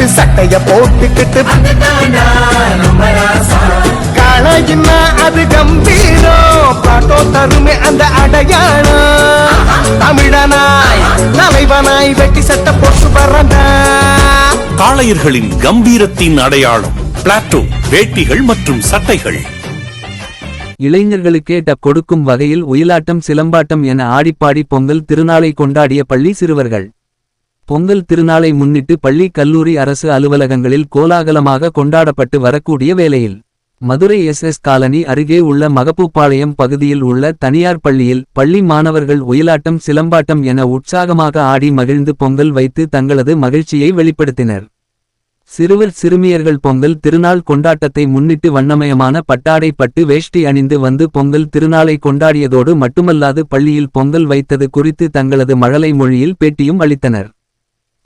அடிச்சுக்கிட்டு சட்டைய போட்டுக்கிட்டு காளையின்னா அது கம்பீரம் பாட்டோ தருமே அந்த அடையாளம் தமிழனாய் தலைவனாய் வெட்டி சட்டை போட்டு வர்றதா காளையர்களின் கம்பீரத்தின் அடையாளம் பிளாட்டோ வேட்டிகள் மற்றும் சட்டைகள். இளைஞர்களுக்கே டப் கொடுக்கும் வகையில் ஒயிலாட்டம் சிலம்பாட்டம் என ஆடிப்பாடி பொங்கல் திருநாளை கொண்டாடிய பள்ளி சிறுவர்கள். பொங்கல் திருநாளை முன்னிட்டு பள்ளி கல்லூரி அரசு அலுவலகங்களில் கோலாகலமாக கொண்டாடப்பட்டு வரக்கூடிய வேளையில் மதுரை SS காலனி அருகே உள்ள மகப்பூப்பாளையம் பகுதியில் உள்ள தனியார் பள்ளியில் பள்ளி மாணவர்கள் ஒயிலாட்டம் சிலம்பாட்டம் என உற்சாகமாக ஆடி மகிழ்ந்து பொங்கல் வைத்து தங்களது மகிழ்ச்சியை வெளிப்படுத்தினர். சிறுவர் சிறுமியர்கள் பொங்கல் திருநாள் கொண்டாட்டத்தை முன்னிட்டு வண்ணமயமான பட்டாடை பட்டு வேஷ்டி அணிந்து வந்து பொங்கல் திருநாளை கொண்டாடியதோடு மட்டுமல்லாது பள்ளியில் பொங்கல் வைத்தது குறித்து தங்களது மழலை மொழியில் பேட்டியும் அளித்தனர்.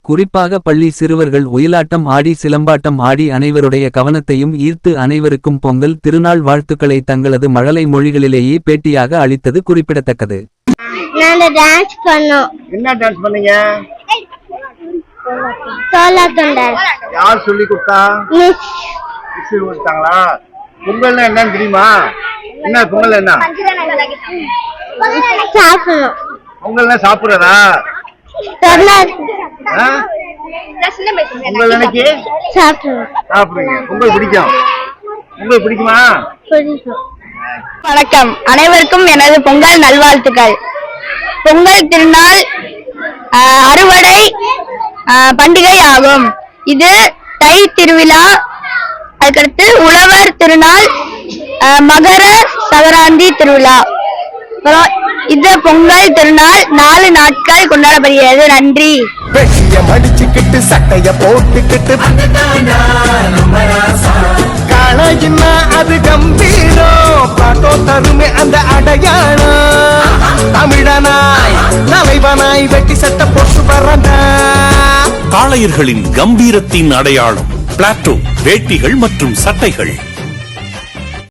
குறிப்பாக பள்ளி சிறுவர்கள் ஒயிலாட்டம் ஆடி சிலம்பாட்டம் ஆடி அனைவருடைய கவனத்தையும் ஈர்த்து அனைவருக்கும் பொங்கல் திருநாள் வாழ்த்துக்களை தங்களது மழலை மொழிகளிலேயே பேட்டியாக அளித்தது குறிப்பிடத்தக்கது. என்ன டான்ஸ் பண்ணீங்க? யார் சொல்லி கொடுத்தா? பொங்கல்னா என்னன்னு தெரியுமா? என்ன பொங்கல்? என்ன பொங்கல்னா சாப்பிடுறதா? பொங்கல் அன்னைக்கு சாப்பிடுங்க. பொங்கல் பிடிக்கும்? பொங்கல் பிடிக்குமா? வணக்கம், அனைவருக்கும் எனது பொங்கல் நல்வாழ்த்துக்கள். பொங்கல் திருநாள் அறுவடை பண்டிகை ஆகும். இது தை திருவிழா, அதுக்கடுத்து உழவர் திருநாள், மகர சங்கராந்தி திருவிழா. இந்த பொங்கல் திருநாள் 4 நாட்கள் கொண்டாடப்படுகிறது. நன்றி. வெட்டிய மடிச்சுக்கிட்டு சட்டைய போட்டுக்கிட்டு காளையின்னா அது கம்பீரம் பாட்டோ தருமே அந்த அடையாளம் தமிழனாய் தலைவனாய் வெட்டி சட்டை போட்டு வர்றதா காளையர்களின் கம்பீரத்தின் அடையாளம் பிளாட்டோ வேட்டிகள் மற்றும் சட்டைகள்.